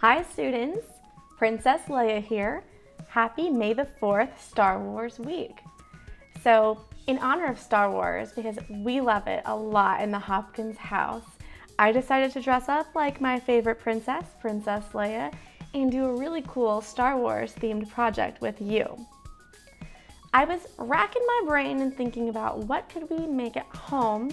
Hi students, Princess Leia here. Happy May the 4th Star Wars week. So in honor of Star Wars, because we love it a lot in the Hopkins house, I decided to dress up like my favorite princess, Princess Leia, and do a really cool Star Wars themed project with you. I was racking my brain and thinking about what could we make at home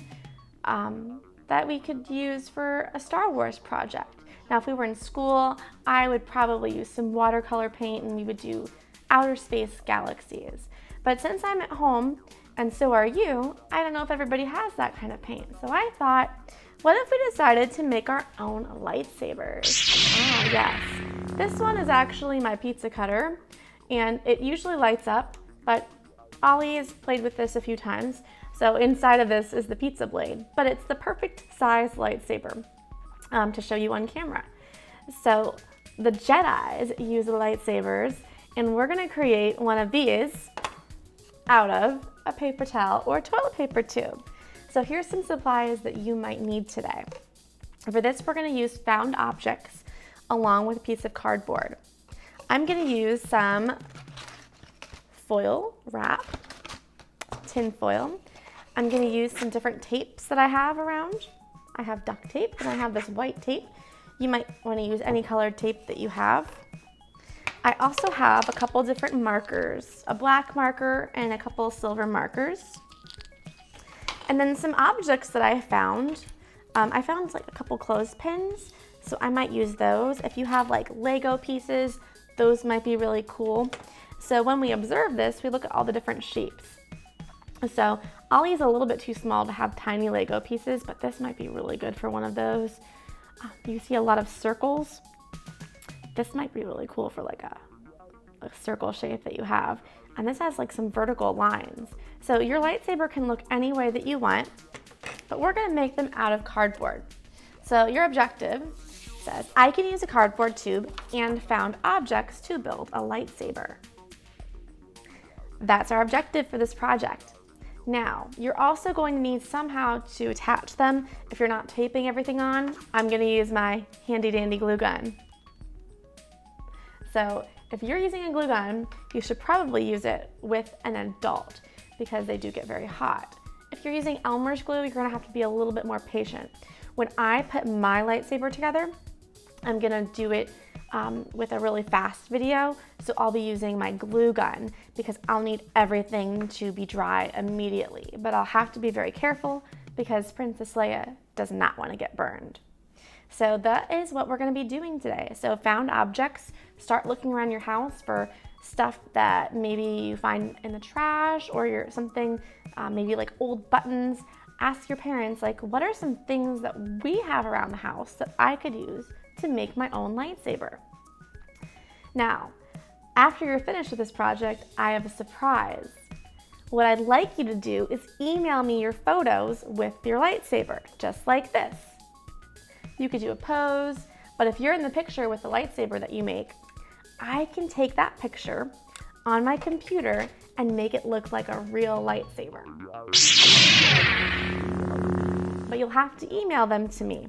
that we could use for a Star Wars project. Now, if we were in school, I would probably use some watercolor paint and we would do outer space galaxies. But since I'm at home, and so are you, I don't know if everybody has that kind of paint. So I thought, what if we decided to make our own lightsabers? Ah, yes. This one is actually my pizza cutter, and it usually lights up, but Ollie has played with this a few times. So inside of this is the pizza blade, but it's the perfect size lightsaber to show you on camera. So the Jedis use lightsabers, and we're gonna create one of these out of a paper towel or toilet paper tube. So here's some supplies that you might need today. For this, we're gonna use found objects along with a piece of cardboard. I'm gonna use some foil wrap, tin foil. I'm gonna use some different tapes that I have around. I have duct tape and I have this white tape. You might wanna use any colored tape that you have. I also have a couple different markers, a black marker and a couple silver markers. And then some objects that I found. I found like a couple clothespins, so I might use those. If you have like Lego pieces, those might be really cool. So when we observe this, we look at all the different shapes. So Ollie's a little bit too small to have tiny Lego pieces, but this might be really good for one of those. You see a lot of circles. This might be really cool for like a circle shape that you have. And this has like some vertical lines. So your lightsaber can look any way that you want, but we're gonna make them out of cardboard. So your objective says, I can use a cardboard tube and found objects to build a lightsaber. That's our objective for this project. Now, you're also going to need somehow to attach them. If you're not taping everything on, I'm gonna use my handy dandy glue gun. So if you're using a glue gun, you should probably use it with an adult because they do get very hot. If you're using Elmer's glue, you're gonna have to be a little bit more patient. When I put my lightsaber together, I'm gonna do it with a really fast video, so I'll be using my glue gun because I'll need everything to be dry immediately, but I'll have to be very careful because Princess Leia does not want to get burned. So that is what we're going to be doing today. So found objects, start looking around your house for stuff that maybe you find in the trash or something, maybe like old buttons. Ask your parents, like, what are some things that we have around the house that I could use to make my own lightsaber? Now, after you're finished with this project, I have a surprise. What I'd like you to do is email me your photos with your lightsaber, just like this. You could do a pose, but if you're in the picture with the lightsaber that you make, I can take that picture on my computer and make it look like a real lightsaber. But you'll have to email them to me.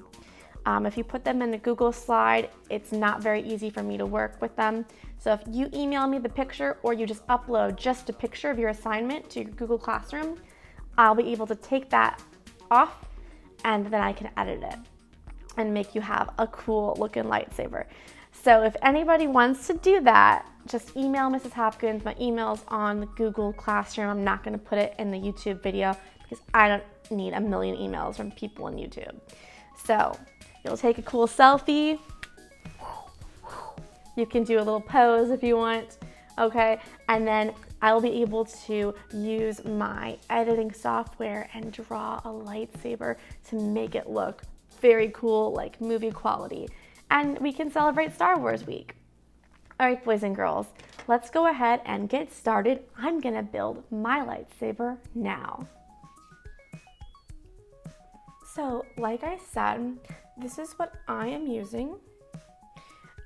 If you put them in a Google slide, it's not very easy for me to work with them. So if you email me the picture or you just upload just a picture of your assignment to your Google Classroom, I'll be able to take that off and then I can edit it and make you have a cool looking lightsaber. So if anybody wants to do that, just email Mrs. Hopkins. My email's on the Google Classroom. I'm not gonna put it in the YouTube video because I don't need a million emails from people on YouTube. So you'll take a cool selfie. You can do a little pose if you want, okay? And then I'll be able to use my editing software and draw a lightsaber to make it look very cool, like movie quality. And we can celebrate Star Wars week. All right, boys and girls, let's go ahead and get started. I'm gonna build my lightsaber now. So, like I said, this is what I am using.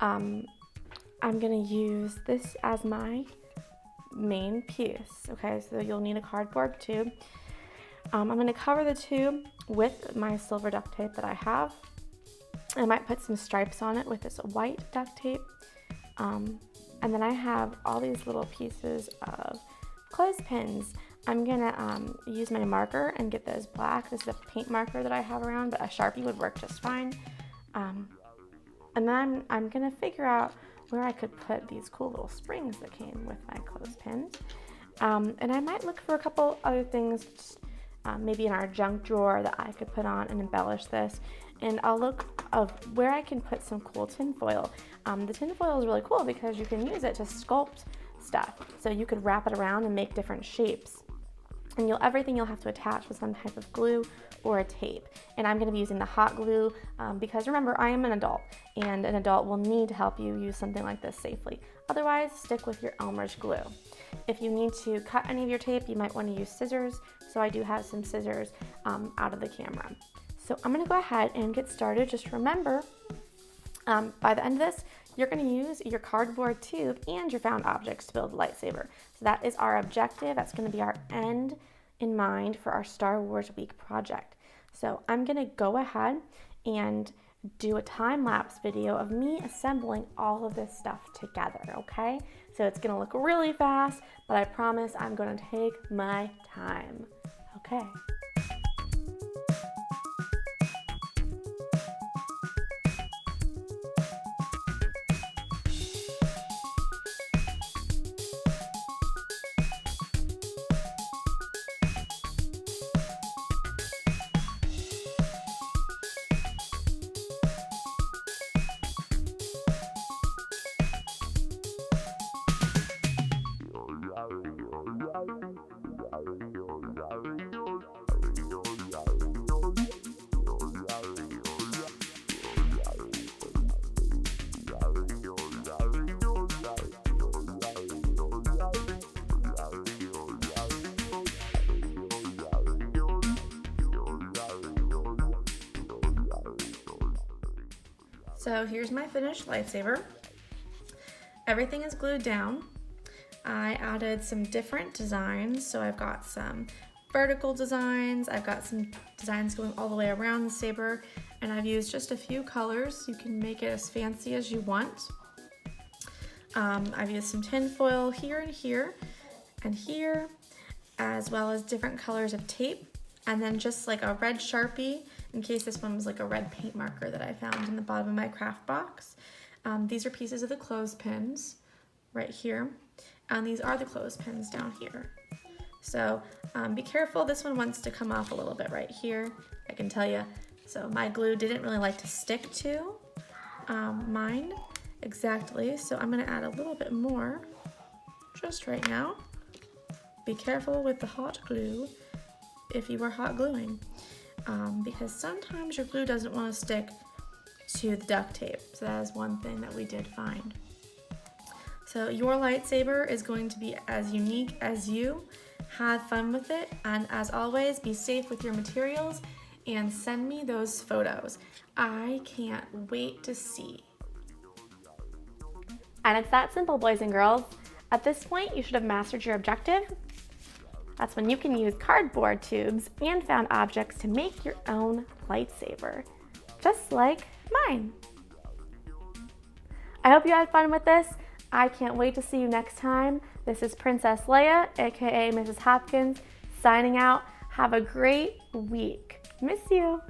I'm gonna use this as my main piece, okay? So you'll need a cardboard tube. I'm gonna cover the tube with my silver duct tape that I have. I might put some stripes on it with this white duct tape. And then I have all these little pieces of clothespins. I'm gonna use my marker and get those black. This is a paint marker that I have around, but a Sharpie would work just fine. And then I'm gonna figure out where I could put these cool little springs that came with my clothespins. And I might look for a couple other things, maybe in our junk drawer, that I could put on and embellish this. And I'll look of where I can put some cool tin foil. The tin foil is really cool because you can use it to sculpt stuff. So you could wrap it around and make different shapes. And everything you'll have to attach with some type of glue or a tape. And I'm gonna be using the hot glue because remember, I am an adult, and an adult will need to help you use something like this safely. Otherwise, stick with your Elmer's glue. If you need to cut any of your tape, you might wanna use scissors. So I do have some scissors out of the camera. So I'm gonna go ahead and get started. Just remember, by the end of this, you're gonna use your cardboard tube and your found objects to build a lightsaber. So that is our objective. That's gonna be our end in mind for our Star Wars Week project. So I'm gonna go ahead and do a time-lapse video of me assembling all of this stuff together, okay? So it's gonna look really fast, but I promise I'm gonna take my time, okay? So here's my finished lightsaber. Everything is glued down. I added some different designs. So I've got some vertical designs. I've got some designs going all the way around the saber, and I've used just a few colors. You can make it as fancy as you want. I've used some tin foil here and here, as well as different colors of tape, and then just like a red Sharpie, in case this one was like a red paint marker that I found in the bottom of my craft box. These are pieces of the clothespins right here, and these are the clothespins down here. So be careful, this one wants to come off a little bit right here, I can tell you. So my glue didn't really like to stick to mine exactly, so I'm gonna add a little bit more just right now. Be careful with the hot glue if you are hot gluing, because sometimes your glue doesn't want to stick to the duct tape. So that is one thing that we did find. So your lightsaber is going to be as unique as you. Have fun with it, and as always, be safe with your materials and send me those photos. I can't wait to see. And it's that simple, boys and girls. At this point, you should have mastered your objective. That's when you can use cardboard tubes and found objects to make your own lightsaber, just like mine. I hope you had fun with this. I can't wait to see you next time. This is Princess Leia, aka Mrs. Hopkins, signing out. Have a great week. Miss you.